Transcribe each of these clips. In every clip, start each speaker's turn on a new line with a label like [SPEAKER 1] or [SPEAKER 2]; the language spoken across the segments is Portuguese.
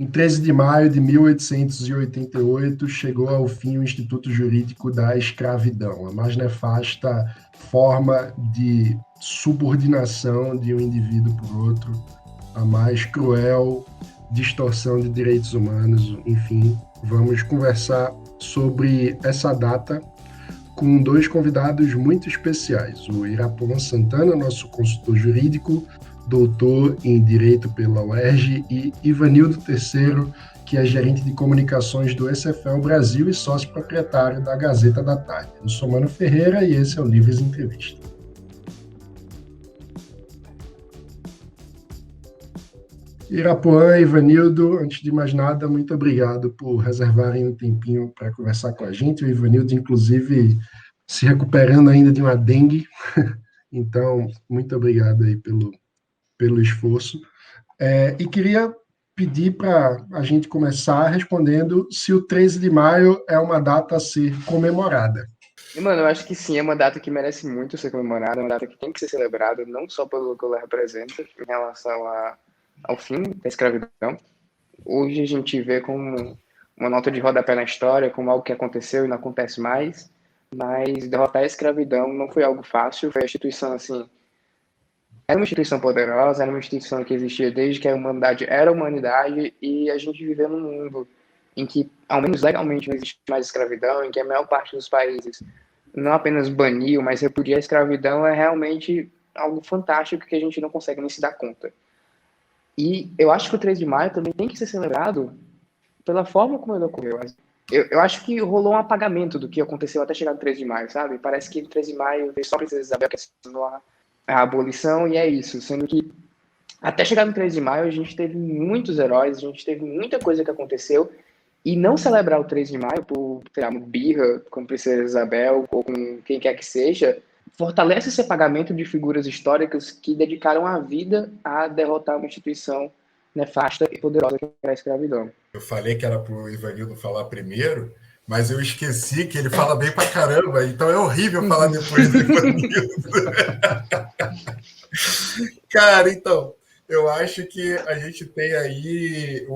[SPEAKER 1] Em 13 de maio de 1888, chegou ao fim o Instituto Jurídico da Escravidão, a mais nefasta forma de subordinação de um indivíduo por outro, a mais cruel distorção de direitos humanos. Enfim, vamos conversar sobre essa data com dois convidados muito especiais: o Irapuan Santana, nosso consultor jurídico, doutor em Direito pela UERJ, e Ivanildo Terceiro, que é gerente de comunicações do ECFL Brasil e sócio proprietário da Gazeta da Tarde. Eu sou Mano Ferreira e esse é o Livres Entrevista. Irapuan e Ivanildo, antes de mais nada, muito obrigado por reservarem um tempinho para conversar com a gente. O Ivanildo, inclusive, se recuperando ainda de uma dengue, então, muito obrigado aí pelo esforço. E queria pedir para a gente começar respondendo se o 13 de maio é uma data a ser comemorada.
[SPEAKER 2] Mano, eu acho que sim, é uma data que merece muito ser comemorada, é uma data que tem que ser celebrada, não só pelo que ela representa em relação ao fim da escravidão. Hoje a gente vê como uma nota de rodapé na história, como algo que aconteceu e não acontece mais, mas derrotar a escravidão não foi algo fácil, foi a instituição, assim, era uma instituição poderosa, era uma instituição que existia desde que a humanidade era humanidade, e a gente viveu num mundo em que, ao menos legalmente, não existe mais escravidão, em que a maior parte dos países não apenas baniu, mas repudia a escravidão, é realmente algo fantástico que a gente não consegue nem se dar conta. E eu acho que o 3 de maio também tem que ser celebrado pela forma como ele ocorreu. Eu acho que rolou um apagamento do que aconteceu até chegar no 3 de maio, sabe? Parece que no 3 de maio veio só a Princesa Isabel que assinou a abolição e é isso. Sendo que até chegar no 3 de maio a gente teve muitos heróis, a gente teve muita coisa que aconteceu, e não celebrar o 3 de maio por, sei lá, uma birra com a Princesa Isabel ou com quem quer que seja, fortalece esse apagamento de figuras históricas que dedicaram a vida a derrotar uma instituição nefasta e poderosa que era a escravidão.
[SPEAKER 3] Eu falei que era para o Ivanildo falar primeiro, mas eu esqueci que ele fala bem pra caramba, então é horrível falar depois do Ivanildo. Cara, então, eu acho que a gente tem aí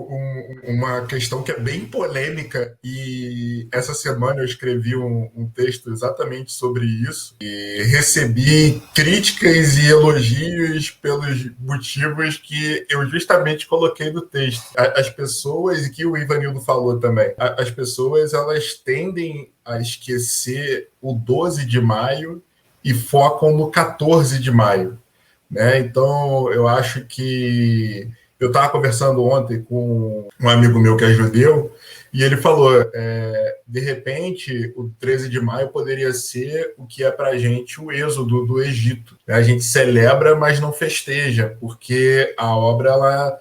[SPEAKER 3] uma questão que é bem polêmica, e essa semana eu escrevi um texto exatamente sobre isso e recebi críticas e elogios pelos motivos que eu justamente coloquei no texto. As pessoas, e que o Ivanildo falou também, as pessoas elas tendem a esquecer o 12 de maio e focam no 14 de maio. Né? Então, eu acho que... Eu estava conversando ontem com um amigo meu que é judeu, e ele falou, de repente, o 13 de maio poderia ser o que é para a gente o êxodo do Egito. A gente celebra, mas não festeja, porque a obra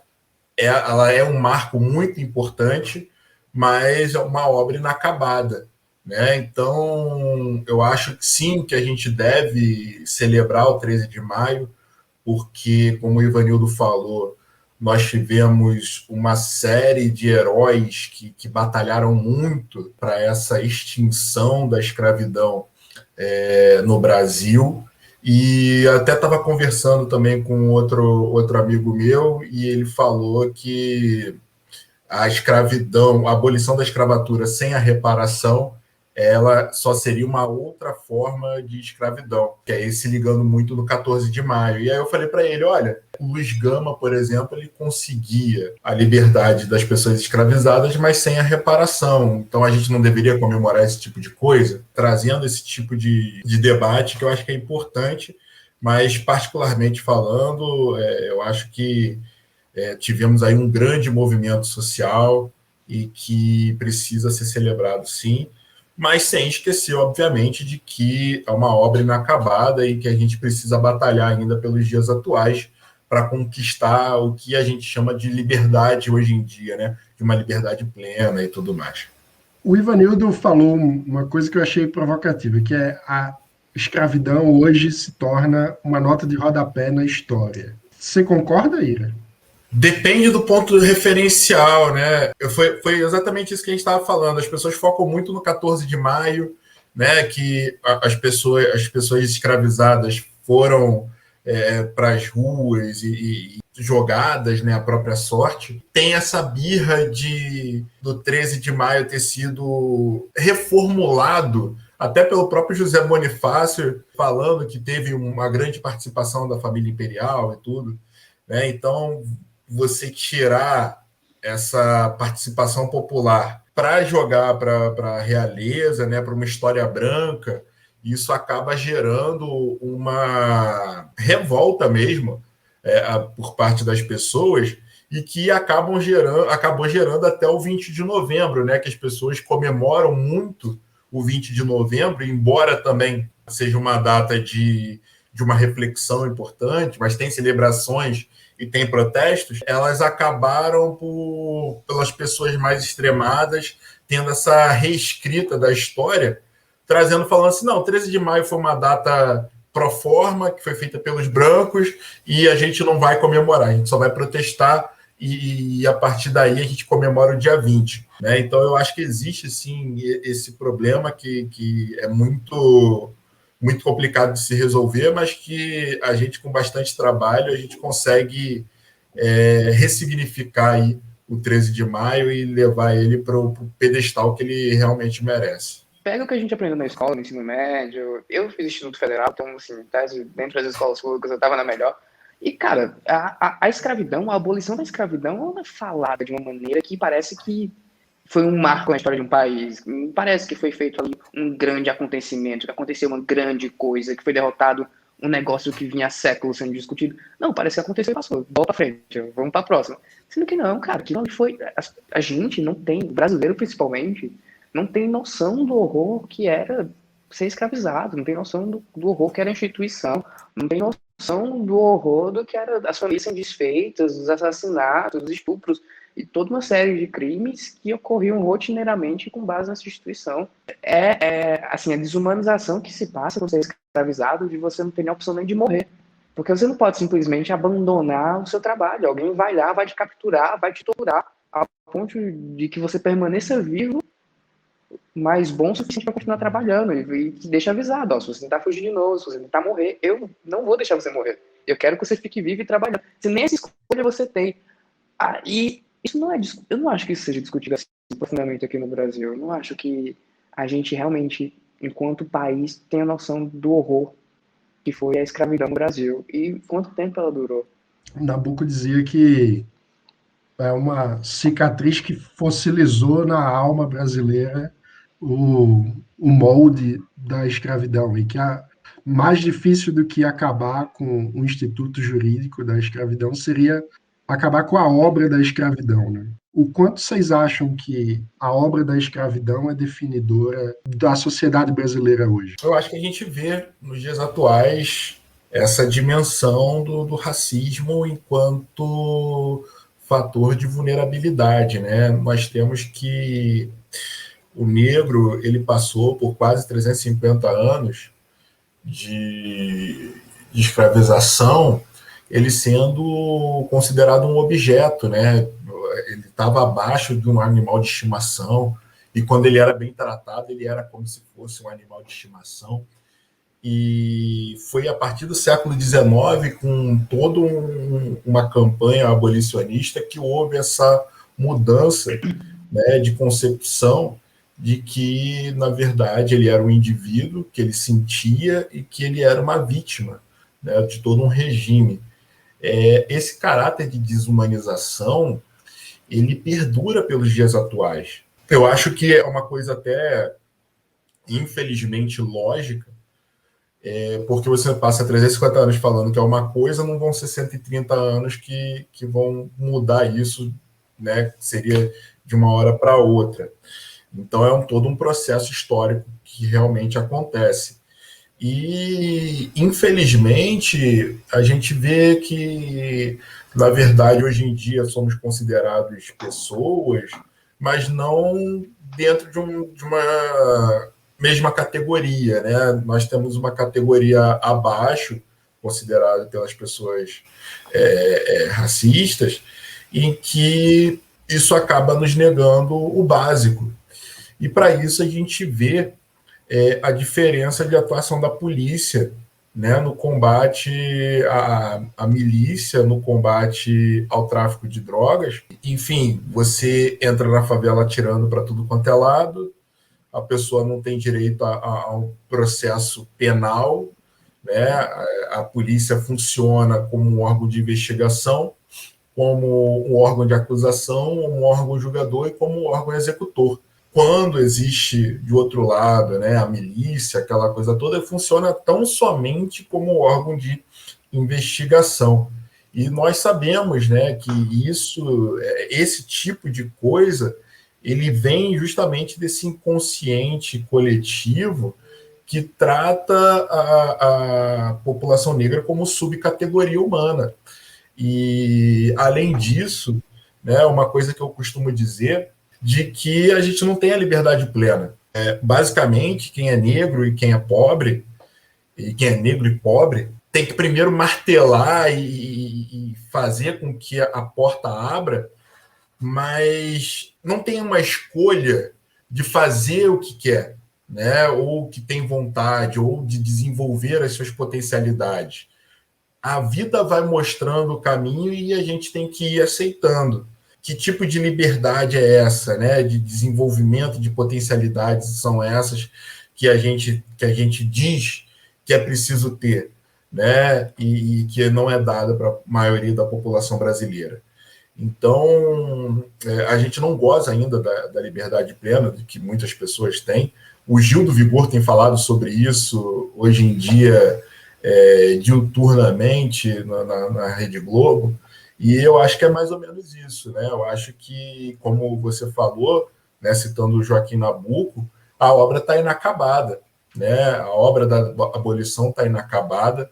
[SPEAKER 3] ela é um marco muito importante, mas é uma obra inacabada. Né? Então, eu acho que sim, que a gente deve celebrar o 13 de maio, porque, como o Ivanildo falou, nós tivemos uma série de heróis que batalharam muito para essa extinção da escravidão no Brasil. E até estava conversando também com outro amigo meu, e ele falou que a escravidão, a abolição da escravatura sem a reparação, ela só seria uma outra forma de escravidão, que é esse ligando muito no 14 de maio. E aí eu falei para ele, olha, o Luiz Gama, por exemplo, ele conseguia a liberdade das pessoas escravizadas, mas sem a reparação. Então a gente não deveria comemorar esse tipo de coisa, trazendo esse tipo de debate que eu acho que é importante, mas particularmente falando, eu acho que tivemos aí um grande movimento social e que precisa ser celebrado, sim, mas sem esquecer, obviamente, de que é uma obra inacabada e que a gente precisa batalhar ainda pelos dias atuais para conquistar o que a gente chama de liberdade hoje em dia, né? De uma liberdade plena e tudo mais.
[SPEAKER 1] O Ivanildo falou uma coisa que eu achei provocativa, que é a escravidão hoje se torna uma nota de rodapé na história. Você concorda, Ira?
[SPEAKER 3] Depende do ponto referencial, né? Foi exatamente isso que a gente estava falando. As pessoas focam muito no 14 de maio, né? Que as pessoas escravizadas foram para as ruas e jogadas, né, a própria sorte, tem essa birra do 13 de maio ter sido reformulado até pelo próprio José Bonifácio, falando que teve uma grande participação da família imperial e tudo, né? Então, você tirar essa participação popular para jogar para a realeza, né, para uma história branca, isso acaba gerando uma revolta mesmo por parte das pessoas e que acabou gerando até o 20 de novembro, né, que as pessoas comemoram muito o 20 de novembro, embora também seja uma data de uma reflexão importante, mas tem celebrações e tem protestos, elas acabaram pelas pessoas mais extremadas tendo essa reescrita da história, falando assim, não, 13 de maio foi uma data pro forma, que foi feita pelos brancos, e a gente não vai comemorar, a gente só vai protestar, e a partir daí a gente comemora o dia 20. Né? Então eu acho que existe, sim, esse problema que é muito complicado de se resolver, mas que a gente, com bastante trabalho, a gente consegue ressignificar aí o 13 de maio e levar ele para o pedestal que ele realmente merece.
[SPEAKER 2] Pega o que a gente aprendeu na escola, no ensino médio. Eu fiz Instituto Federal, então, assim, dentro das escolas públicas eu estava na melhor. E, cara, a escravidão, a abolição da escravidão, ela é falada de uma maneira que parece que foi um marco na história de um país. Parece que foi feito ali um grande acontecimento, que aconteceu uma grande coisa, que foi derrotado um negócio que vinha há séculos sendo discutido. Não, parece que aconteceu e passou. Bola pra frente, vamos pra próxima. Sendo que não, cara, aquilo ali foi... A gente não tem, o brasileiro principalmente, não tem noção do horror que era ser escravizado, não tem noção do horror que era a instituição, não tem noção do horror do que era as famílias sendo desfeitas, os assassinatos, os estupros e toda uma série de crimes que ocorriam rotineiramente com base nessa instituição. Assim, a desumanização que se passa por ser escravizado, de você não ter nem a opção nem de morrer. Porque você não pode simplesmente abandonar o seu trabalho. Alguém vai lá, vai te capturar, vai te torturar, ao ponto de que você permaneça vivo, mas bom o suficiente para continuar trabalhando, e te deixa avisado, ó, se você tentar fugir de novo, se você tentar morrer, eu não vou deixar você morrer. Eu quero que você fique vivo e trabalhando. Se nem essa escolha você tem. E isso não é... Eu não acho que isso seja discutido assim profundamente aqui no Brasil. Eu não acho que a gente realmente, enquanto país, tenha noção do horror que foi a escravidão no Brasil. E quanto tempo ela durou?
[SPEAKER 1] Nabucco dizia que é uma cicatriz que fossilizou na alma brasileira o molde da escravidão, e que mais difícil do que acabar com o instituto jurídico da escravidão seria acabar com a obra da escravidão, né? O quanto vocês acham que a obra da escravidão é definidora da sociedade brasileira hoje?
[SPEAKER 3] Eu acho que a gente vê nos dias atuais essa dimensão do racismo enquanto fator de vulnerabilidade, né? Nós temos que o negro, ele passou por quase 350 anos de escravização, ele sendo considerado um objeto, né? Ele estava abaixo de um animal de estimação, e quando ele era bem tratado, ele era como se fosse um animal de estimação. E foi a partir do século XIX, com toda uma campanha abolicionista, que houve essa mudança, né, de concepção de que, na verdade, ele era um indivíduo, que ele sentia e que ele era uma vítima, né, de todo um regime. Esse caráter de desumanização, ele perdura pelos dias atuais. Eu acho que é uma coisa até, infelizmente, lógica, porque você passa 350 anos falando que é uma coisa, não vão ser 130 anos que vão mudar isso, né? Seria de uma hora para outra. Então é todo um processo histórico que realmente acontece. E, infelizmente, a gente vê que, na verdade, hoje em dia somos considerados pessoas, mas não dentro de uma mesma categoria, né? Nós temos uma categoria abaixo, considerada pelas pessoas racistas, em que isso acaba nos negando o básico. E, para isso, a gente vê a diferença de atuação da polícia né, no combate à milícia, no combate ao tráfico de drogas. Enfim, você entra na favela atirando para tudo quanto é lado, a pessoa não tem direito a um processo penal, né? A polícia funciona como um órgão de investigação, como um órgão de acusação, um órgão julgador e como um órgão executor. Quando existe, de outro lado, né, a milícia, aquela coisa toda, funciona tão somente como órgão de investigação. E nós sabemos, né, que esse tipo de coisa, ele vem justamente desse inconsciente coletivo que trata a população negra como subcategoria humana. E, além disso, né, uma coisa que eu costumo dizer, de que a gente não tem a liberdade plena. Basicamente, quem é negro e quem é pobre, e quem é negro e pobre, tem que primeiro martelar e fazer com que a porta abra, mas não tem uma escolha de fazer o que quer, né? Ou que tem vontade, ou de desenvolver as suas potencialidades. A vida vai mostrando o caminho e a gente tem que ir aceitando. Que tipo de liberdade é essa, né? De desenvolvimento de potencialidades são essas que a gente diz que é preciso ter, né? E que não é dada para a maioria da população brasileira. Então, a gente não goza ainda da liberdade plena que muitas pessoas têm. O Gil do Vigor tem falado sobre isso hoje em dia, diuturnamente na Rede Globo, e eu acho que é mais ou menos isso, né? Eu acho que, como você falou, né, citando o Joaquim Nabuco, a obra está inacabada, né? A obra da abolição está inacabada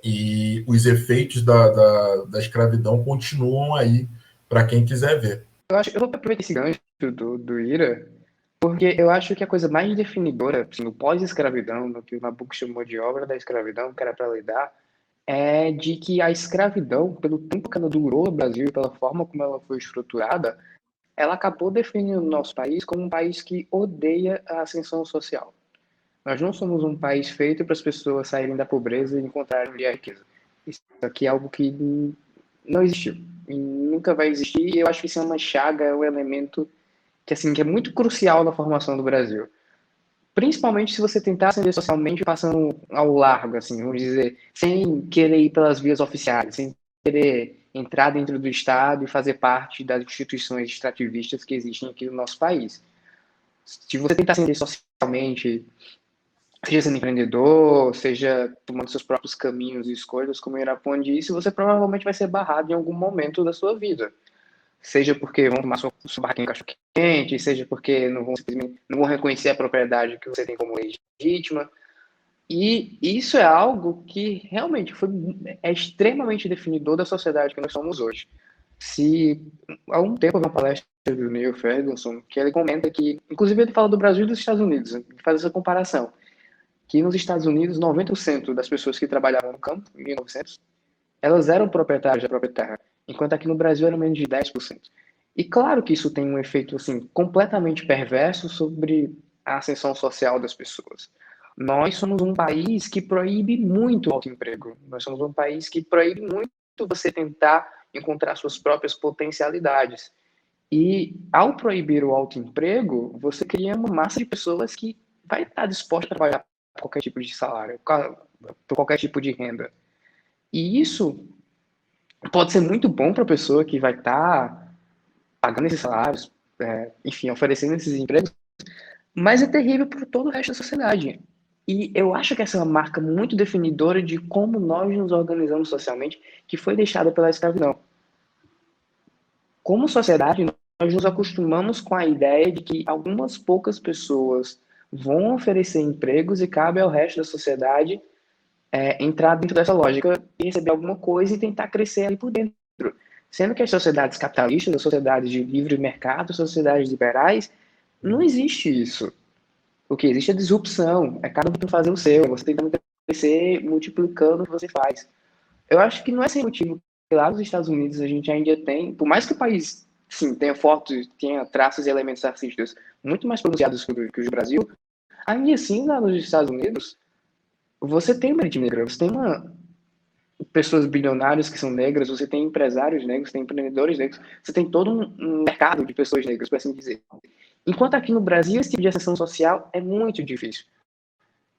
[SPEAKER 3] e os efeitos da escravidão continuam aí para quem quiser ver.
[SPEAKER 2] Eu vou aproveitar esse gancho do Ira, porque eu acho que a coisa mais definidora, assim, no pós-escravidão, no que o Nabucco chamou de obra da escravidão, que era para lidar, é de que a escravidão, pelo tempo que ela durou no Brasil, pela forma como ela foi estruturada, ela acabou definindo o nosso país como um país que odeia a ascensão social. Nós não somos um país feito para as pessoas saírem da pobreza e encontrarem a riqueza. Isso aqui é algo que não existiu e nunca vai existir. E eu acho que isso é uma chaga, é um elemento que, assim, que é muito crucial na formação do Brasil. Principalmente se você tentar ascender socialmente passando ao largo, assim, vamos dizer, sem querer ir pelas vias oficiais, sem querer entrar dentro do Estado e fazer parte das instituições extrativistas que existem aqui no nosso país. Se você tentar ascender socialmente, seja sendo empreendedor, seja tomando seus próprios caminhos e escolhas, como o Irapon disse, você provavelmente vai ser barrado em algum momento da sua vida. Seja porque vão tomar sua barraquinha de cachorro quente, seja porque não vão reconhecer a propriedade que você tem como legítima. E isso é algo que realmente é extremamente definidor da sociedade que nós somos hoje. Se há um tempo eu vi uma palestra do Neil Ferguson, que ele comenta que, inclusive ele fala do Brasil e dos Estados Unidos, ele faz essa comparação, que nos Estados Unidos 90% das pessoas que trabalhavam no campo, em 1900, elas eram proprietárias da própria terra, enquanto aqui no Brasil era menos de 10%. E claro que isso tem um efeito assim completamente perverso sobre a ascensão social das pessoas. Nós somos um país que proíbe muito o autoemprego. Nós somos um país que proíbe muito você tentar encontrar suas próprias potencialidades. E ao proibir o autoemprego, você cria uma massa de pessoas que vai estar disposta a trabalhar por qualquer tipo de salário, por qualquer tipo de renda. E isso pode ser muito bom para a pessoa que vai estar pagando esses salários, enfim, oferecendo esses empregos, mas é terrível para todo o resto da sociedade. E eu acho que essa é uma marca muito definidora de como nós nos organizamos socialmente, que foi deixada pela escravidão. Como sociedade, nós nos acostumamos com a ideia de que algumas poucas pessoas vão oferecer empregos e cabe ao resto da sociedade entrar dentro dessa lógica e receber alguma coisa e tentar crescer ali por dentro. Sendo que as sociedades capitalistas, as sociedades de livre mercado, as sociedades liberais, não existe isso. O que existe é disrupção, é cada um fazer o seu, você tentando crescer multiplicando o que você faz. Eu acho que não é sem motivo que lá nos Estados Unidos a gente ainda tem, por mais que o país, sim, tenha fotos, tenha traços e elementos racistas muito mais pronunciados que os do Brasil, ainda assim lá nos Estados Unidos você tem uma elite negra, você tem pessoas bilionárias que são negras, você tem empresários negros, tem empreendedores negros, você tem todo um mercado de pessoas negras, por assim dizer. Enquanto aqui no Brasil, esse tipo de ascensão social é muito difícil.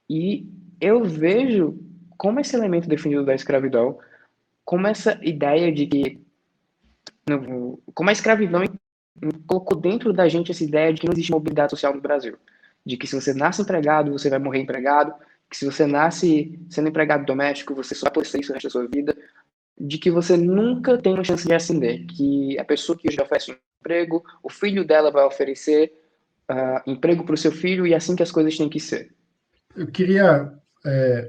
[SPEAKER 2] E eu vejo como esse elemento definido da escravidão, como essa ideia de que, como a escravidão colocou dentro da gente essa ideia de que não existe mobilidade social no Brasil. De que se você nasce empregado, você vai morrer empregado, que se você nasce sendo empregado doméstico, você só vai poder ser isso o resto da sua vida, de que você nunca tem uma chance de ascender, que a pessoa que hoje oferece um emprego, o filho dela vai oferecer emprego para o seu filho e é assim que as coisas têm que ser.
[SPEAKER 1] Eu queria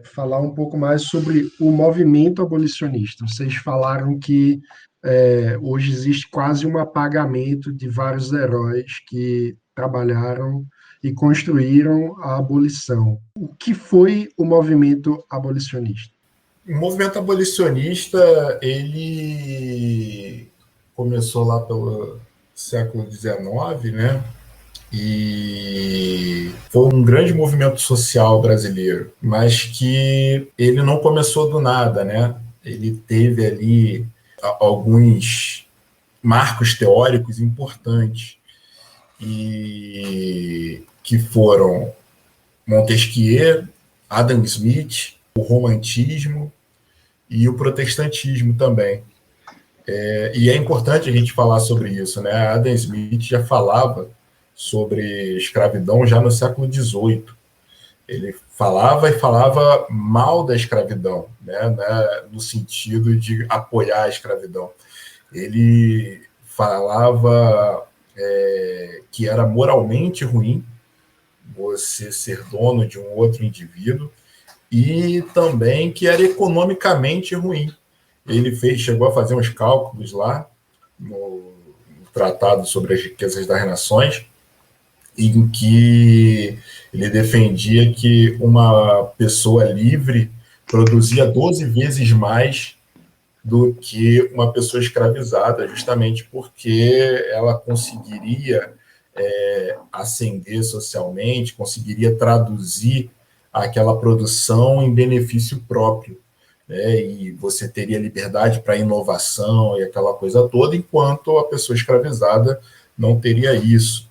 [SPEAKER 1] falar um pouco mais sobre o movimento abolicionista. Vocês falaram que hoje existe quase um apagamento de vários heróis que trabalharam e construíram a abolição. O que foi o movimento abolicionista?
[SPEAKER 3] O movimento abolicionista, ele começou lá pelo século XIX, né? E foi um grande movimento social brasileiro, mas que ele não começou do nada, né? Ele teve ali alguns marcos teóricos importantes, e que foram Montesquieu, Adam Smith, o romantismo e o protestantismo também. E é importante a gente falar sobre isso, né? Adam Smith já falava sobre escravidão já no século XVIII. Ele falava mal da escravidão, né? No sentido de apoiar a escravidão. Ele falava que era moralmente ruim você ser dono de um outro indivíduo, e também que era economicamente ruim. Ele chegou a fazer uns cálculos lá no Tratado sobre as Riquezas das Nações, em que ele defendia que uma pessoa livre produzia 12 vezes mais do que uma pessoa escravizada, justamente porque ela conseguiria ascender socialmente, conseguiria traduzir aquela produção em benefício próprio, né? E você teria liberdade para inovação e aquela coisa toda, enquanto a pessoa escravizada não teria isso.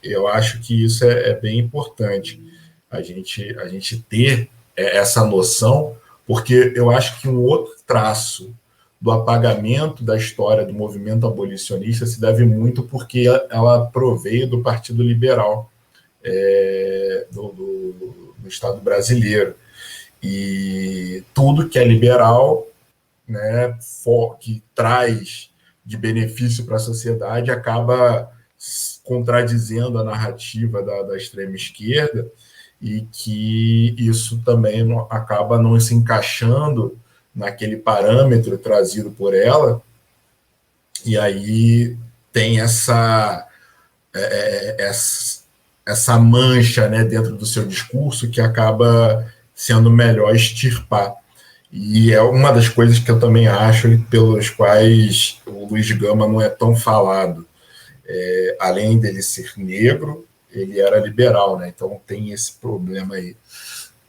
[SPEAKER 3] Eu acho que isso é bem importante, a gente ter essa noção, porque eu acho que um outro traço do apagamento da história do movimento abolicionista se deve muito porque ela proveio do Partido Liberal do Estado brasileiro. E tudo que é liberal, né, que traz de benefício para a sociedade, acaba contradizendo a narrativa da extrema esquerda, e que isso também acaba não se encaixando naquele parâmetro trazido por ela, e aí tem essa mancha, né, dentro do seu discurso que acaba sendo melhor extirpar. E é uma das coisas que eu também acho pelos quais o Luiz Gama não é tão falado. Além dele ser negro, ele era liberal, né? Então tem esse problema aí,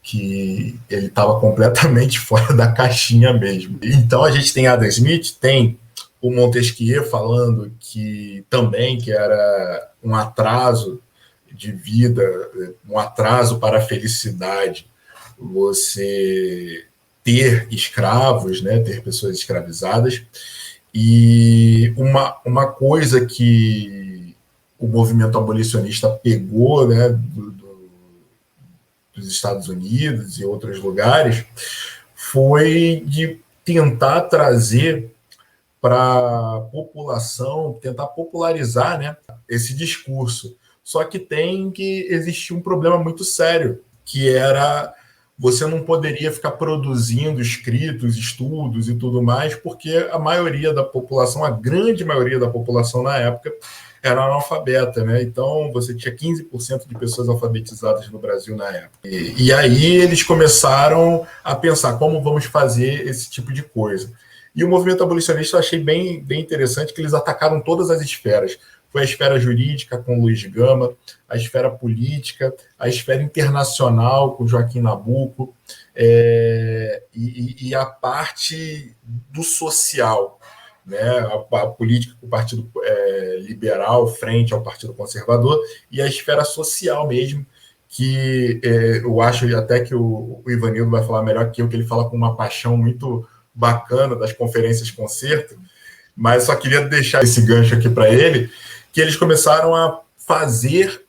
[SPEAKER 3] que ele estava completamente fora da caixinha mesmo. Então a gente tem Adam Smith, tem o Montesquieu falando que era um atraso de vida, um atraso para a felicidade, você ter escravos, né, ter pessoas escravizadas. E uma coisa que o movimento abolicionista pegou, né, dos Estados Unidos e outros lugares, foi de tentar trazer para a população, tentar popularizar, né, esse discurso. Só que tem que existir um problema muito sério, que era você não poderia ficar produzindo escritos, estudos e tudo mais, porque a maioria da população, a grande maioria da população na época, era analfabeta, né? Então você tinha 15% de pessoas alfabetizadas no Brasil na época. E aí eles começaram a pensar como vamos fazer esse tipo de coisa. E o movimento abolicionista eu achei bem interessante, que eles atacaram todas as esferas. foi a esfera jurídica com Luiz Gama, a esfera política, a esfera internacional com Joaquim Nabuco, e a parte do social, né? A política com o Partido Liberal frente ao Partido Conservador, e a esfera social mesmo, que eu acho até que o Ivanildo vai falar melhor que ele fala com uma paixão muito bacana das conferências concerto, mas só queria deixar esse gancho aqui para ele, que eles começaram a fazer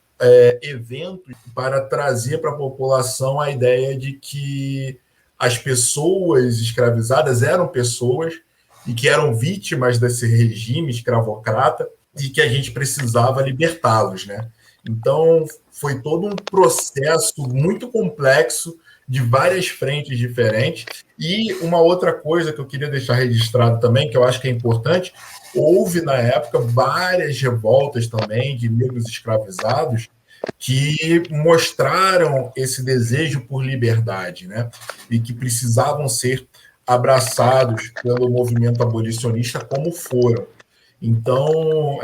[SPEAKER 3] eventos para trazer para a população a ideia de que as pessoas escravizadas eram pessoas e que eram vítimas desse regime escravocrata e que a gente precisava libertá-los, né? Então, foi todo um processo muito complexo de várias frentes diferentes. E uma outra coisa que eu queria deixar registrado também, que eu acho que é importante, houve na época várias revoltas também de negros escravizados que mostraram esse desejo por liberdade, né? E que precisavam ser abraçados pelo movimento abolicionista como foram. Então,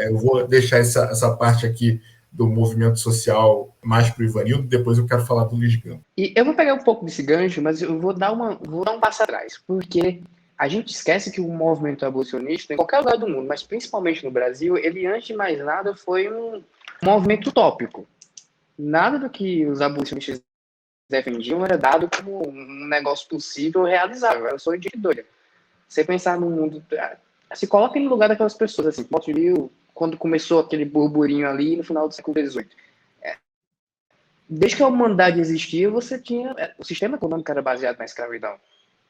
[SPEAKER 3] eu vou deixar essa parte aqui do movimento social mais para o Ivanildo, depois eu quero falar do Luiz Gama.
[SPEAKER 2] E eu vou pegar um pouco desse gancho, mas eu vou dar um passo atrás, porque a gente esquece que o movimento abolicionista, em qualquer lugar do mundo, mas principalmente no Brasil, ele, antes de mais nada, foi um movimento utópico. Nada do que os abolicionistas defendiam era dado como um negócio possível, realizável, era só de doida. Você pensar no mundo... Se coloca no lugar daquelas pessoas, assim, quando começou aquele burburinho ali no final do século XVIII. Desde que a humanidade existia, você tinha... O sistema econômico era baseado na escravidão.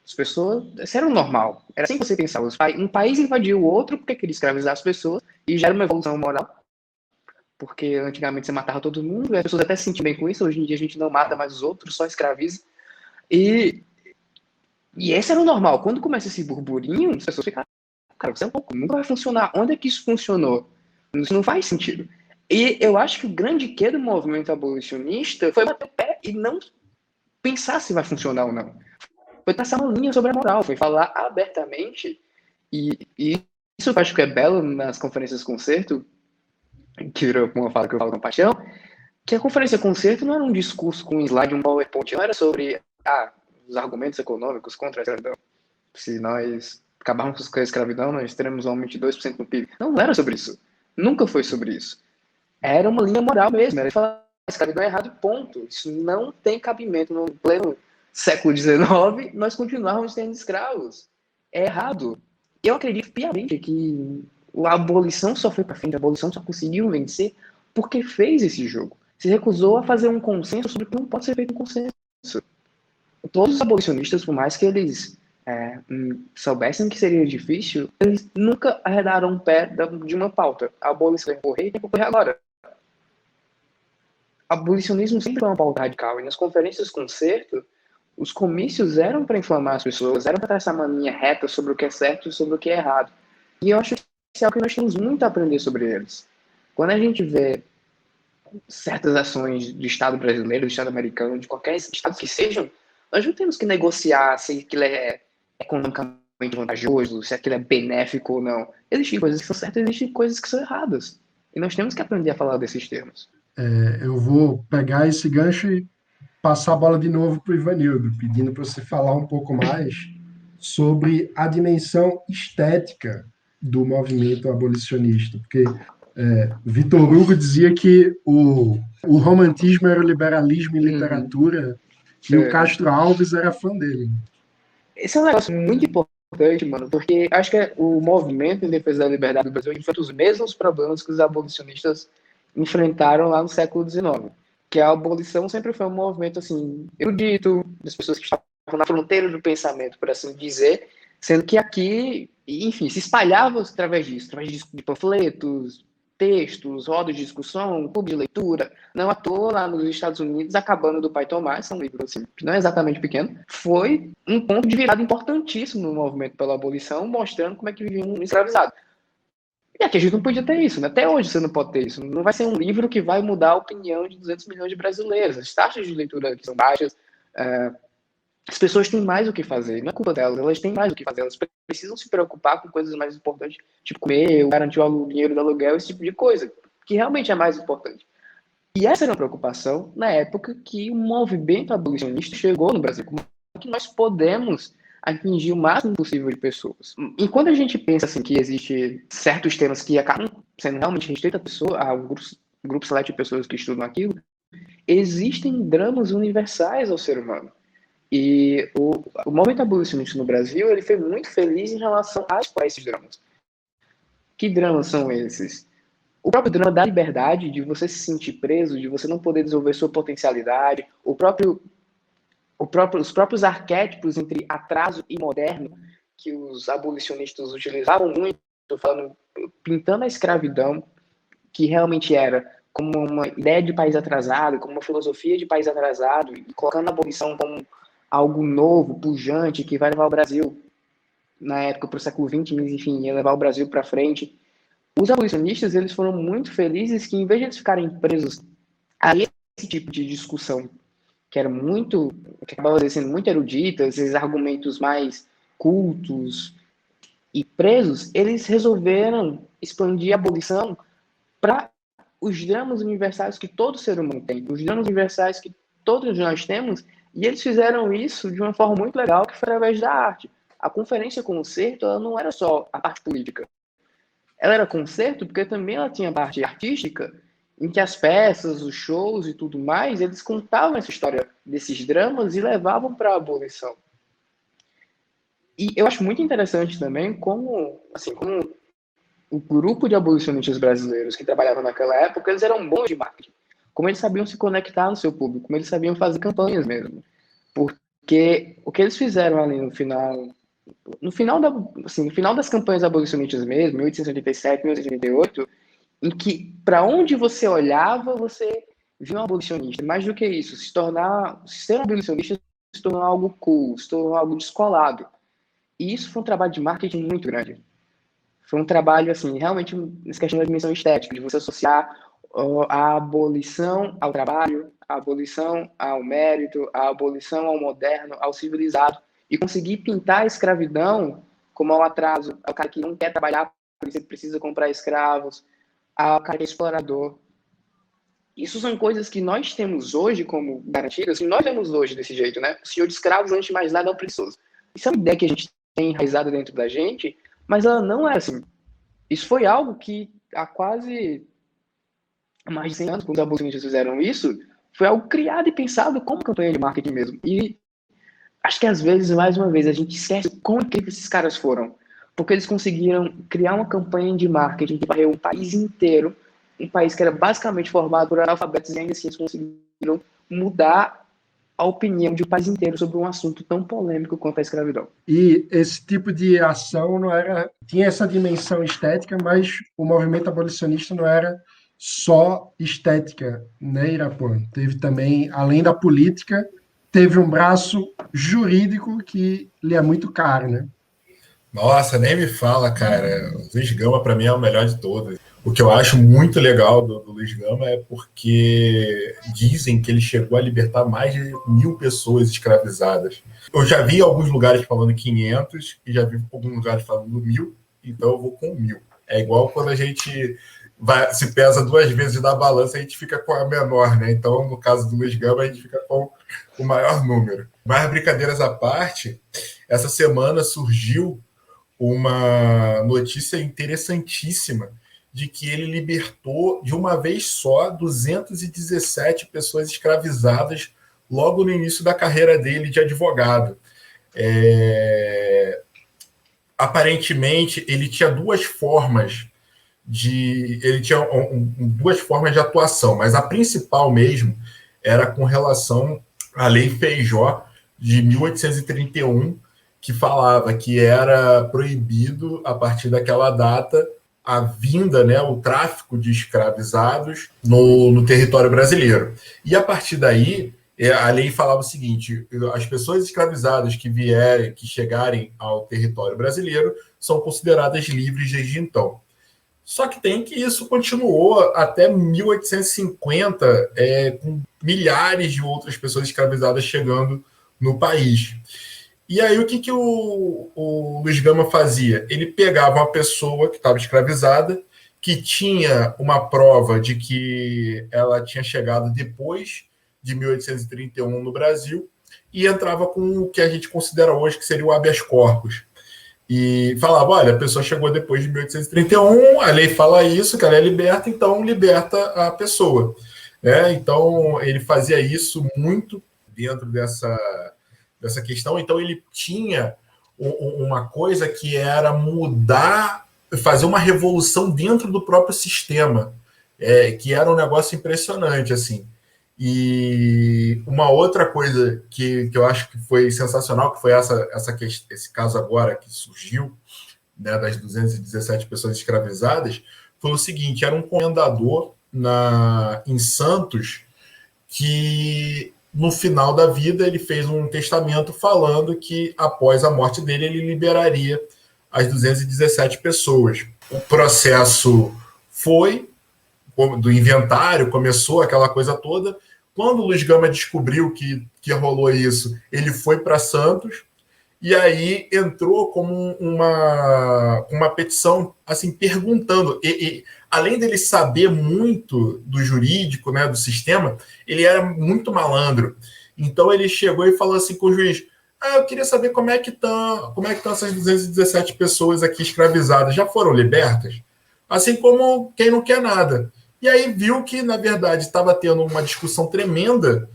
[SPEAKER 2] As pessoas... Isso era o normal. Era assim que você pensava. Um país invadiu o outro porque queria escravizar as pessoas e já era uma evolução moral. Porque antigamente você matava todo mundo, e as pessoas até se sentiam bem com isso. Hoje em dia a gente não mata mais os outros, só escraviza. E esse era o normal. Quando começa esse burburinho, as pessoas ficam... Cara, você é um pouco... Nunca vai funcionar. Onde é que isso funcionou? Isso não faz sentido. E eu acho que o grande quê do movimento abolicionista foi bater o pé e não pensar se vai funcionar ou não. Foi traçar uma linha sobre a moral, foi falar abertamente, e isso eu acho que é belo nas conferências concerto, que virou como eu falo com paixão, que a conferência concerto não era um discurso com um slide, um PowerPoint, não era sobre os argumentos econômicos contra a escravidão. Se nós acabarmos com a escravidão, nós teremos um aumento de 2% no PIB. Não era sobre isso. Nunca foi sobre isso. Era uma linha moral mesmo. Era falar a escravidão é errado, ponto. Isso não tem cabimento. No pleno século XIX, nós continuávamos tendo escravos. É errado. Eu acredito piamente que a abolição só foi para frente, a abolição só conseguiu vencer porque fez esse jogo. Se recusou a fazer um consenso sobre o que não pode ser feito um consenso. Todos os abolicionistas, por mais que eles soubessem que seria difícil, eles nunca arredaram um pé de uma pauta. A abolição tem que ocorrer e tem que ocorrer agora. Abolicionismo sempre foi uma pauta radical, e nas conferências concerto, os comícios eram para inflamar as pessoas, eram para traçar uma linha reta sobre o que é certo e sobre o que é errado. E eu acho que isso é algo que nós temos muito a aprender sobre eles. Quando a gente vê certas ações do Estado brasileiro, do Estado americano, de qualquer Estado que sejam, nós não temos que negociar se aquilo é economicamente vantajoso, se aquilo é benéfico ou não. Existem coisas que são certas, existem coisas que são erradas. E nós temos que aprender a falar desses termos.
[SPEAKER 1] Eu vou pegar esse gancho e passar a bola de novo para o Ivanildo, pedindo para você falar um pouco mais sobre a dimensão estética do movimento abolicionista, porque Vitor Hugo dizia que o romantismo era o liberalismo em literatura, e o Castro Alves era fã dele.
[SPEAKER 2] Esse é um negócio muito importante, mano, porque acho que o movimento em defesa da liberdade do Brasil enfrenta os mesmos problemas que os abolicionistas enfrentaram lá no século XIX. Que a abolição sempre foi um movimento, assim, erudito, das pessoas que estavam na fronteira do pensamento, por assim dizer, sendo que aqui, enfim, se espalhava através de panfletos, textos, rodas de discussão, clube de leitura. Não à toa, lá nos Estados Unidos, A Cabana do Pai Tomás, um livro assim, que não é exatamente pequeno, foi um ponto de virada importantíssimo no movimento pela abolição, mostrando como é que vivia um escravizado. E aqui a gente não podia ter isso, né? Até hoje você não pode ter isso. Não vai ser um livro que vai mudar a opinião de 200 milhões de brasileiros. As taxas de leitura aqui são baixas. as pessoas têm mais o que fazer, não é culpa delas, elas têm mais o que fazer, elas precisam se preocupar com coisas mais importantes, tipo comer, garantir o dinheiro do aluguel, esse tipo de coisa, que realmente é mais importante. E essa era uma preocupação na época que o movimento abolicionista chegou no Brasil. Como é que nós podemos atingir o máximo possível de pessoas? E quando a gente pensa assim, que existe certos temas que acabam sendo realmente restritos a pessoa, a um grupo seleto de pessoas que estudam aquilo, existem dramas universais ao ser humano. E o movimento abolicionista no Brasil, ele foi muito feliz em relação a esses dramas. Que dramas são esses? O próprio drama da liberdade, de você se sentir preso, de você não poder desenvolver sua potencialidade, os próprios arquétipos entre atraso e moderno, que os abolicionistas utilizavam muito, pintando a escravidão, que realmente era como uma ideia de país atrasado, como uma filosofia de país atrasado, e colocando a abolição como algo novo, pujante, que vai levar o Brasil, na época, para o século XX, enfim, ia levar o Brasil para frente. Os abolicionistas, eles foram muito felizes que, em vez de eles ficarem presos a esse tipo de discussão, que era muito, que acabava sendo muito erudita, esses argumentos mais cultos e presos, eles resolveram expandir a abolição para os dramas universais que todo ser humano tem, os dramas universais que todos nós temos, e eles fizeram isso de uma forma muito legal, que foi através da arte. A conferência concerto, ela não era só a parte política. Ela era concerto porque também ela tinha a parte artística, em que as peças, os shows e tudo mais, eles contavam essa história desses dramas e levavam para a abolição. E eu acho muito interessante também como o grupo de abolicionistas brasileiros que trabalhavam naquela época, eles eram bons de marketing. Como eles sabiam se conectar no seu público, como eles sabiam fazer campanhas mesmo. Porque o que eles fizeram ali no final das campanhas abolicionistas mesmo, 1887, 1888, em que para onde você olhava, você via um abolicionista. Mais do que isso, ser um abolicionista se tornou algo cool, se tornou algo descolado. E isso foi um trabalho de marketing muito grande. Foi um trabalho, assim, realmente, nessa questão da dimensão estética, de você associar a abolição ao trabalho, a abolição ao mérito, a abolição ao moderno, ao civilizado, e conseguir pintar a escravidão como ao atraso, ao cara que não quer trabalhar, porque ele precisa comprar escravos, ao cara que é explorador. Isso são coisas que nós temos hoje como garantidas, e nós temos hoje desse jeito, né? O senhor de escravos, antes de mais nada, é um preguiçoso. Isso é uma ideia que a gente tem enraizada dentro da gente, mas ela não é assim. Isso foi algo que há quase mais de 100 anos, quando os abolicionistas fizeram isso, foi algo criado e pensado como campanha de marketing mesmo. E acho que às vezes, mais uma vez, a gente esquece quão incríveis esses caras foram. Porque eles conseguiram criar uma campanha de marketing que varreu um país inteiro, um país que era basicamente formado por analfabetos, e ainda assim eles conseguiram mudar a opinião de um país inteiro sobre um assunto tão polêmico quanto a escravidão.
[SPEAKER 1] E esse tipo de ação não era... Tinha essa dimensão estética, mas o movimento abolicionista não era só estética, né, Irapuã? Teve também, além da política, teve um braço jurídico que lhe é muito caro, né?
[SPEAKER 3] Nossa, nem me fala, cara. O Luiz Gama, para mim, é o melhor de todos. O que eu acho muito legal do Luiz Gama é porque dizem que ele chegou a libertar mais de 1.000 pessoas escravizadas. Eu já vi alguns lugares falando 500 e já vi alguns lugares falando 1.000, então eu vou com 1.000. É igual quando a gente se pesa 2 vezes na balança, a gente fica com a menor, né? Então, no caso do Luiz Gama, a gente fica com o maior número. Mas, brincadeiras à parte, essa semana surgiu uma notícia interessantíssima de que ele libertou de uma vez só 217 pessoas escravizadas logo no início da carreira dele de advogado. Aparentemente, ele tinha duas formas duas formas de atuação, mas a principal mesmo era com relação à Lei Feijó de 1831, que falava que era proibido, a partir daquela data, a vinda, né, o tráfico de escravizados no território brasileiro. E a partir daí, a lei falava o seguinte: as pessoas escravizadas que chegarem ao território brasileiro são consideradas livres desde então. Só que tem que isso continuou até 1850, com milhares de outras pessoas escravizadas chegando no país. E aí o que o Luiz Gama fazia? Ele pegava uma pessoa que estava escravizada, que tinha uma prova de que ela tinha chegado depois de 1831 no Brasil, e entrava com o que a gente considera hoje que seria o habeas corpus. E falava, olha, a pessoa chegou depois de 1831, a lei fala isso, que ela é liberta, então liberta a pessoa. Então, ele fazia isso muito dentro dessa questão. Então, ele tinha uma coisa que era mudar, fazer uma revolução dentro do próprio sistema, que era um negócio impressionante, assim. E uma outra coisa que eu acho que foi sensacional, que foi esse caso agora que surgiu, né, das 217 pessoas escravizadas, foi o seguinte: era um comendador em Santos que, no final da vida, ele fez um testamento falando que, após a morte dele, ele liberaria as 217 pessoas. O processo foi do inventário, começou aquela coisa toda. Quando o Luiz Gama descobriu que rolou isso, ele foi para Santos e aí entrou como uma petição, assim, perguntando. E além dele saber muito do jurídico, né, do sistema, ele era muito malandro. Então ele chegou e falou assim com o juiz: eu queria saber como é que estão essas 217 pessoas aqui escravizadas. Já foram libertas? Assim como quem não quer nada. E aí viu que, na verdade, estava tendo uma discussão tremenda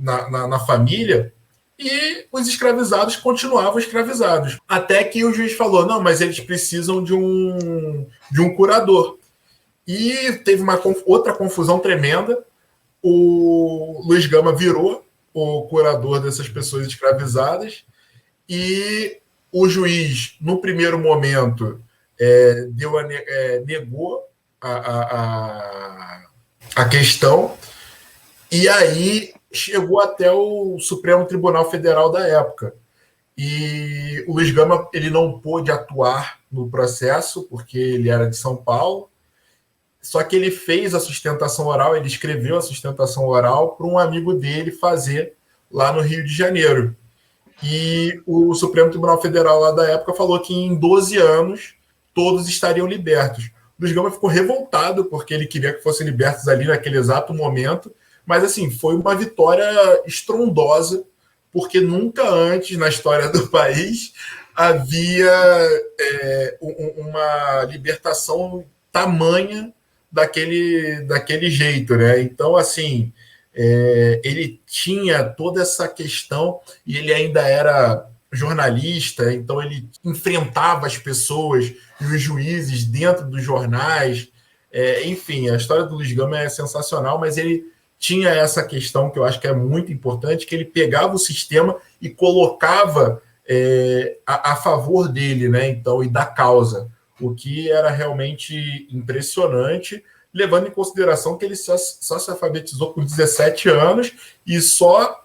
[SPEAKER 3] na família, e os escravizados continuavam escravizados. Até que o juiz falou: não, mas eles precisam de um curador. E teve outra confusão tremenda. O Luiz Gama virou o curador dessas pessoas escravizadas, e o juiz, no primeiro momento, negou a questão, e aí chegou até o Supremo Tribunal Federal da época. E o Luiz Gama, ele não pôde atuar no processo, porque ele era de São Paulo, só que ele fez a sustentação oral, ele escreveu a sustentação oral para um amigo dele fazer lá no Rio de Janeiro. E o Supremo Tribunal Federal lá da época falou que em 12 anos todos estariam libertos. O Luiz Gama ficou revoltado, porque ele queria que fossem libertos ali naquele exato momento, mas assim, foi uma vitória estrondosa, porque nunca antes na história do país havia uma libertação tamanha daquele jeito, né? Então, assim, ele tinha toda essa questão, e ele ainda era jornalista, então ele enfrentava as pessoas e os juízes dentro dos jornais. Enfim, a história do Luiz Gama é sensacional, mas ele tinha essa questão que eu acho que é muito importante, que ele pegava o sistema e colocava a favor dele, né? Então, e da causa, o que era realmente impressionante, levando em consideração que ele só se alfabetizou com 17 anos e só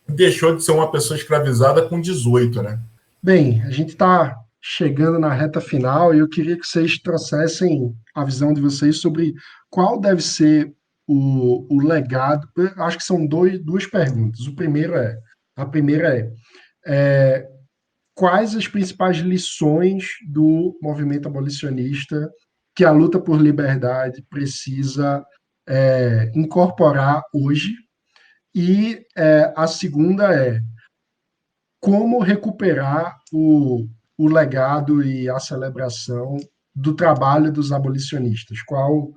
[SPEAKER 3] deixou de ser uma pessoa escravizada com 18, né?
[SPEAKER 1] Bem, a gente está chegando na reta final e eu queria que vocês trouxessem a visão de vocês sobre qual deve ser o legado. Eu acho que são duas perguntas. A primeira é quais as principais lições do movimento abolicionista que a luta por liberdade precisa incorporar hoje? E a segunda é como recuperar o legado e a celebração do trabalho dos abolicionistas. Qual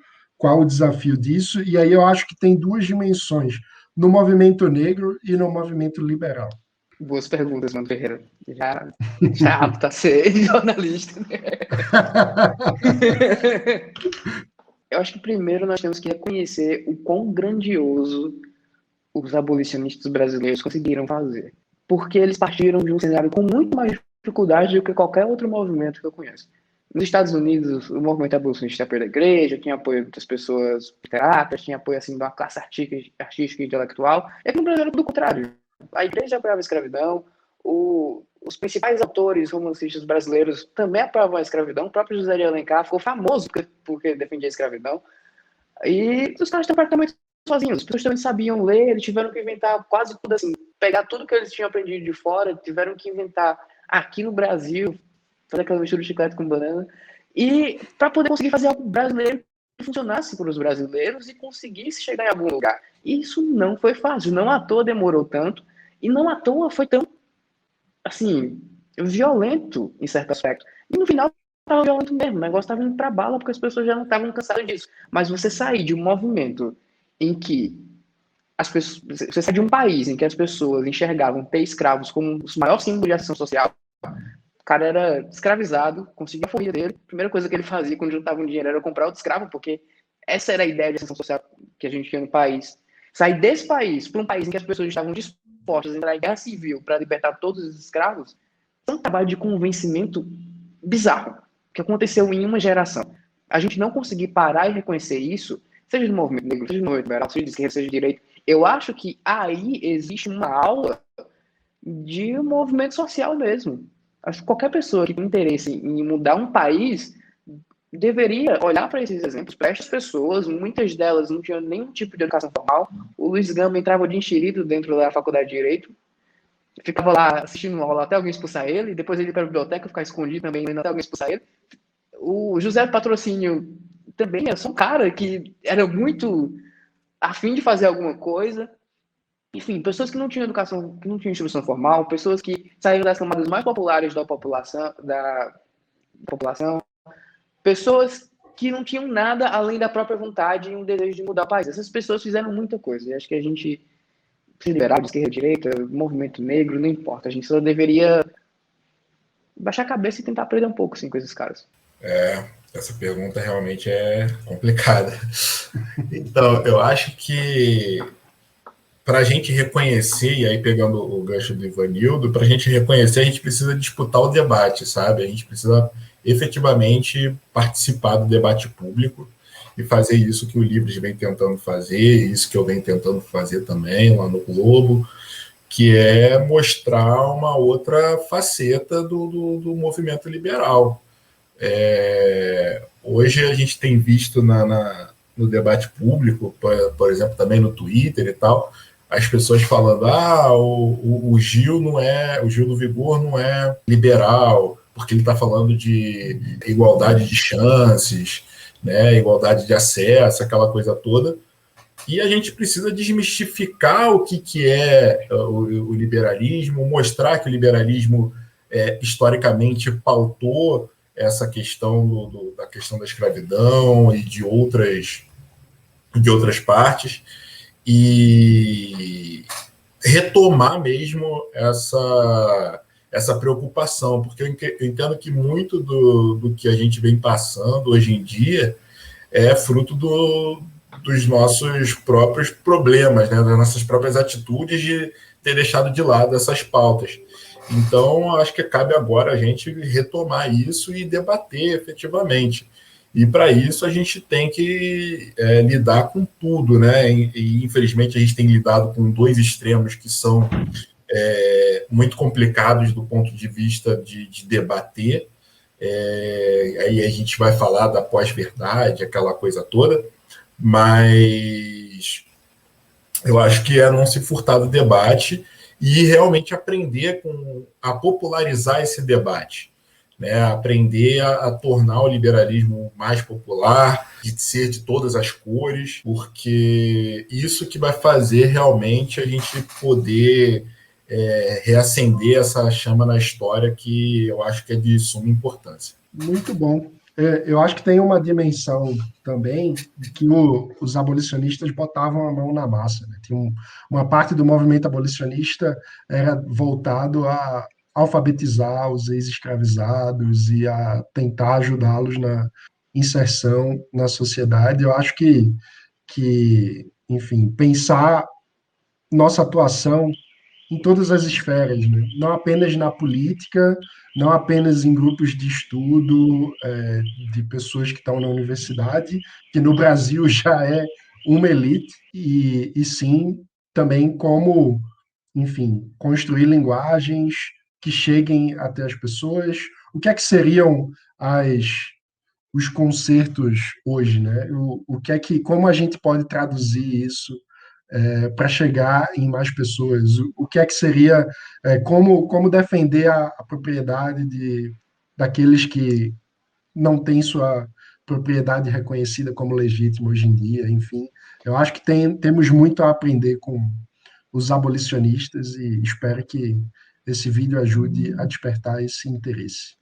[SPEAKER 1] o desafio disso? E aí eu acho que tem duas dimensões, no movimento negro e no movimento liberal.
[SPEAKER 2] Boas perguntas, Mano Ferreira. Já está apto a ser jornalista. Eu acho que primeiro nós temos que reconhecer o quão grandioso os abolicionistas brasileiros conseguiram fazer. Porque eles partiram de um cenário com muito mais dificuldade do que qualquer outro movimento que eu conheço. Nos Estados Unidos, o movimento abolicionista tinha apoio da igreja, tinha apoio das pessoas literatas, tinha apoio assim, de uma classe artística e intelectual. E aqui no Brasil era tudo o contrário. A igreja apoiava a escravidão, os principais autores romancistas brasileiros também apoiavam a escravidão. O próprio José de Alencar ficou famoso porque defendia a escravidão. E os caras estavam praticamente sozinhos. As pessoas também sabiam ler, eles tiveram que inventar quase tudo assim, pegar tudo que eles tinham aprendido de fora, tiveram que inventar aqui no Brasil, fazer aquela mistura de chiclete com banana, e para poder conseguir fazer algo brasileiro que funcionasse para os brasileiros e conseguisse chegar em algum lugar. E isso não foi fácil, não à toa demorou tanto, e não à toa foi tão, assim, violento em certo aspecto. E no final estava violento mesmo, o negócio estava indo para bala porque as pessoas já não estavam cansadas disso. Mas você sair de um movimento em que as pessoas, você sai de um país em que as pessoas enxergavam ter escravos como o maior símbolo de ação social. O cara era escravizado, conseguia a família dele. A primeira coisa que ele fazia quando juntava um dinheiro era comprar outro escravo, porque essa era a ideia de ação social que a gente tinha no país. Sair desse país para um país em que as pessoas estavam dispostas a entrar em guerra civil para libertar todos os escravos, é um trabalho de convencimento bizarro, que aconteceu em uma geração. A gente não conseguir parar e reconhecer isso, seja do movimento negro, seja do movimento liberal, seja de esquerda, seja de direita, eu acho que aí existe uma aula de movimento social mesmo. Acho que qualquer pessoa que tem interesse em mudar um país deveria olhar para esses exemplos, para essas pessoas, muitas delas não tinham nenhum tipo de educação formal. O Luiz Gama entrava de enxerido dentro da faculdade de Direito, ficava lá assistindo aula até alguém expulsar ele, depois ele ia para a biblioteca ficar escondido também, até alguém expulsar ele. O José Patrocínio também é só um cara que era muito afim de fazer alguma coisa. Enfim, pessoas que não tinham educação, que não tinham instrução formal, pessoas que saíram das camadas mais populares da população, pessoas que não tinham nada além da própria vontade e um desejo de mudar o país. Essas pessoas fizeram muita coisa. E acho que a gente, se liberal, de esquerda, direita, movimento negro, não importa. A gente só deveria baixar a cabeça e tentar aprender um pouco assim, com esses caras.
[SPEAKER 3] Essa pergunta realmente é complicada. Então, eu acho que para a gente reconhecer, e aí pegando o gancho do Ivanildo, para a gente reconhecer, a gente precisa disputar o debate, sabe? A gente precisa efetivamente participar do debate público e fazer isso que o Livres vem tentando fazer, isso que eu venho tentando fazer também lá no Globo, que é mostrar uma outra faceta do movimento liberal. Hoje a gente tem visto no debate público, por exemplo, também no Twitter e tal, as pessoas falando, o Gil não é, o Gil do Vigor não é liberal, porque ele está falando de igualdade de chances, né, igualdade de acesso, aquela coisa toda. E a gente precisa desmistificar o que é o liberalismo, mostrar que o liberalismo historicamente pautou essa questão da questão da escravidão e de outras partes, e retomar mesmo essa preocupação, porque eu entendo que muito do que a gente vem passando hoje em dia é fruto dos nossos próprios problemas, né, das nossas próprias atitudes de ter deixado de lado essas pautas. Então, acho que cabe agora a gente retomar isso e debater efetivamente. E, para isso, a gente tem que lidar com tudo, né? E, infelizmente, a gente tem lidado com dois extremos que são muito complicados do ponto de vista de debater. Aí a gente vai falar da pós-verdade, aquela coisa toda, mas eu acho que é não se furtar do debate e realmente aprender a popularizar esse debate, né? Aprender a tornar o liberalismo mais popular, de ser de todas as cores, porque isso que vai fazer realmente a gente poder reacender essa chama na história, que eu acho que é de suma importância.
[SPEAKER 1] Muito bom. Eu acho que tem uma dimensão também de que os abolicionistas botavam a mão na massa, né? Uma parte do movimento abolicionista era voltado a alfabetizar os ex-escravizados e a tentar ajudá-los na inserção na sociedade. Eu acho que, enfim, pensar nossa atuação em todas as esferas, né? Não apenas na política, não apenas em grupos de estudo de pessoas que estão na universidade, que no Brasil já é uma elite, e sim também como, enfim, construir linguagens que cheguem até as pessoas. O que é que seriam os concertos hoje, né? O que é que, como a gente pode traduzir isso para chegar em mais pessoas? O que é que seria, como defender a propriedade daqueles que não têm sua propriedade reconhecida como legítima hoje em dia, enfim. Eu acho que temos muito a aprender com os abolicionistas e espero que esse vídeo ajude a despertar esse interesse.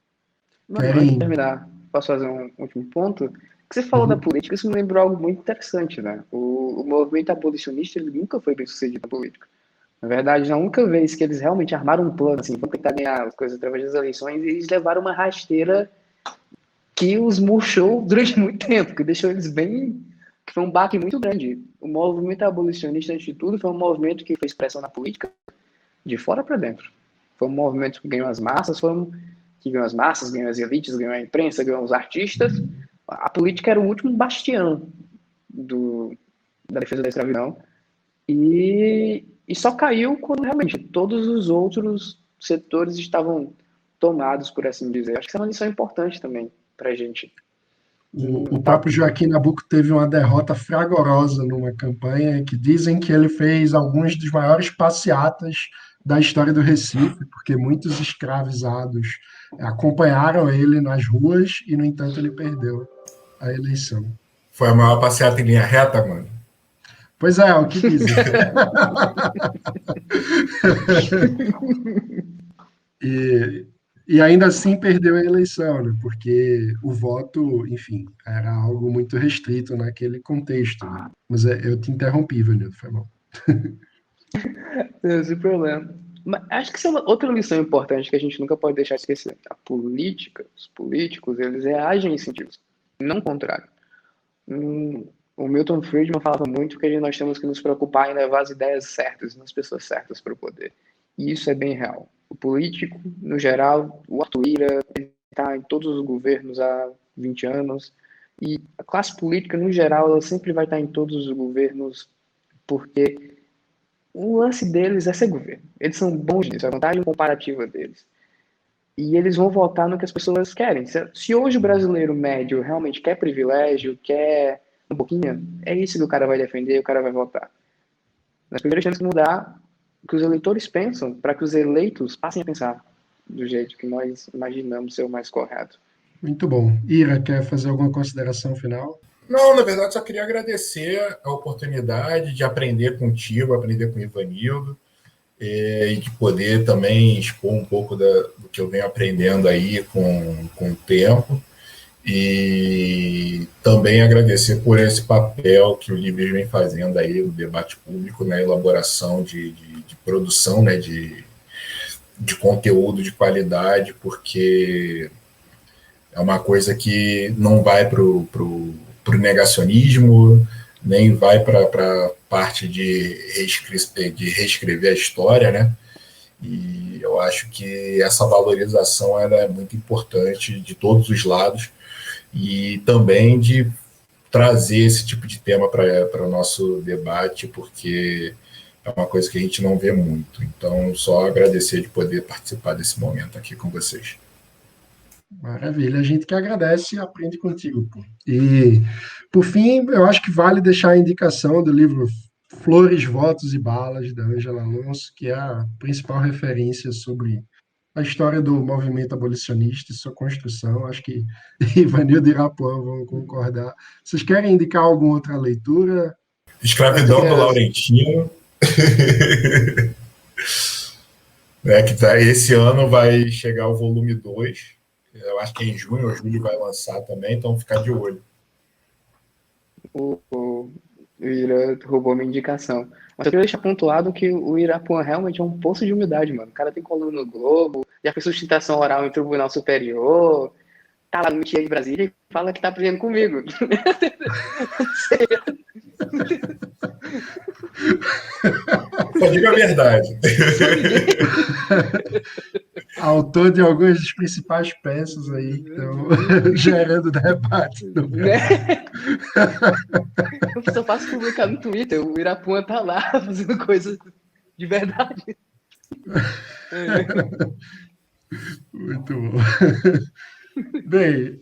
[SPEAKER 2] Mano, antes de
[SPEAKER 1] Querem?
[SPEAKER 2] terminar, posso fazer um último ponto? Que você falou da
[SPEAKER 1] Uhum.
[SPEAKER 2] política, isso me lembrou algo muito interessante, né? O movimento abolicionista ele nunca foi bem sucedido na política. Na verdade, a única vez que eles realmente armaram um plano, assim, vão tentar ganhar as coisas através das eleições, eles levaram uma rasteira que os murchou durante muito tempo, que deixou eles bem. Que foi um baque muito grande. O movimento abolicionista, antes de tudo, foi um movimento que fez pressão na política de fora para dentro. Foi um movimento que ganhou as massas, que ganhou as massas, ganhou as elites, ganhou a imprensa, ganhou os artistas. A política era o último bastião da defesa da escravidão. E só caiu quando realmente todos os outros setores estavam tomados, por assim dizer. Acho que isso é uma lição importante também para a gente.
[SPEAKER 1] O próprio Joaquim Nabuco teve uma derrota fragorosa numa campanha que dizem que ele fez alguns dos maiores passeatas da história do Recife, porque muitos escravizados acompanharam ele nas ruas e, no entanto, ele perdeu a eleição.
[SPEAKER 3] Foi a maior passeata em linha reta, mano?
[SPEAKER 1] Pois é o que dizem. E, e ainda assim perdeu a eleição, né? Porque o voto, enfim, era algo muito restrito naquele contexto, né? Mas eu te interrompi, Vanildo, foi mal.
[SPEAKER 2] Sem problema. Mas acho que isso é outra lição importante que a gente nunca pode deixar de esquecer. A política, os políticos, eles reagem a incentivos, não o contrário. O Milton Friedman falava muito que nós temos que nos preocupar em levar as ideias certas, nas pessoas certas para o poder. E isso é bem real. O político, no geral, o Arthur Lira, ele está em todos os governos há 20 anos, e a classe política, no geral, ela sempre vai estar em todos os governos, porque o lance deles é ser governo. Eles são bons nisso, a vantagem comparativa deles. E eles vão votar no que as pessoas querem. Se hoje o brasileiro médio realmente quer privilégio, quer um pouquinho, é isso que o cara vai defender, o cara vai votar. Nós primeiro temos que mudar o que os eleitores pensam para que os eleitos passem a pensar do jeito que nós imaginamos ser o mais correto.
[SPEAKER 1] Muito bom. Ira, quer fazer alguma consideração final?
[SPEAKER 3] Não, na verdade, só queria agradecer a oportunidade de aprender contigo, aprender com o Ivanildo, e de poder também expor um pouco do que eu venho aprendendo aí com o tempo. E também agradecer por esse papel que o Libras vem fazendo aí no debate público, na elaboração de produção, né, de conteúdo de qualidade, porque é uma coisa que não vai para o negacionismo, nem vai para a parte de reescrever a história, né? E eu acho que essa valorização ela é muito importante de todos os lados e também de trazer esse tipo de tema para o nosso debate, porque é uma coisa que a gente não vê muito. Então, só agradecer de poder participar desse momento aqui com vocês.
[SPEAKER 1] Maravilha, a gente que agradece e aprende contigo, pô. E, por fim, eu acho que vale deixar a indicação do livro Flores, Votos e Balas, da Ângela Alonso, que é a principal referência sobre a história do movimento abolicionista e sua construção. Acho que Ivanildo e Irapuã vão concordar. Vocês querem indicar alguma outra leitura?
[SPEAKER 3] Escravidão do Laurentino. Que tá, esse ano vai chegar o volume 2. Eu acho que em junho ou julho vai lançar também, então ficar de olho.
[SPEAKER 2] O Ira roubou minha indicação. Mas eu queria deixar pontuado que o Irapuã realmente é um poço de humildade, mano. O cara tem coluna no Globo, já fez sustentação oral em Tribunal Superior, tá lá no Mitia de Brasília e fala que tá aprendendo comigo.
[SPEAKER 3] Só diga a verdade.
[SPEAKER 1] Autor de algumas das principais peças aí que estão gerando debate no Brasil.
[SPEAKER 2] Eu só faço publicar no Twitter, o Irapuã tá lá fazendo coisas de verdade.
[SPEAKER 1] Muito bom. Bem,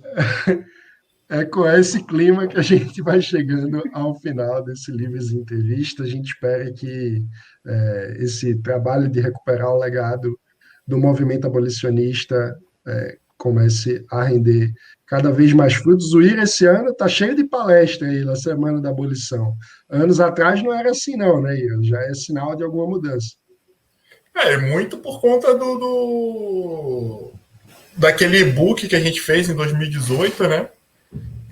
[SPEAKER 1] É com esse clima que a gente vai chegando ao final desse Livros e Entrevista. A gente espera que esse trabalho de recuperar o legado do movimento abolicionista comece a render cada vez mais frutos. O IRA esse ano está cheio de palestra aí na Semana da Abolição. Anos atrás não era assim não, né, Ira? Já é sinal de alguma mudança.
[SPEAKER 3] Muito por conta daquele e-book que a gente fez em 2018, né?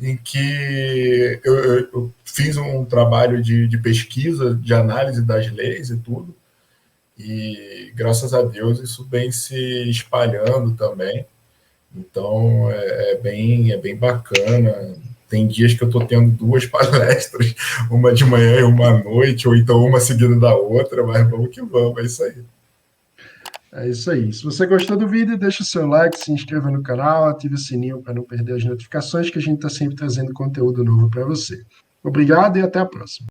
[SPEAKER 3] Em que eu fiz um trabalho de pesquisa, de análise das leis e tudo, e graças a Deus isso vem se espalhando também. Então é bem bacana. Tem dias que eu estou tendo duas palestras, uma de manhã e uma à noite, ou então uma seguida da outra, mas vamos que vamos, é isso aí.
[SPEAKER 1] É isso aí. Se você gostou do vídeo, deixa o seu like, se inscreva no canal, ative o sininho para não perder as notificações, que a gente está sempre trazendo conteúdo novo para você. Obrigado e até a próxima.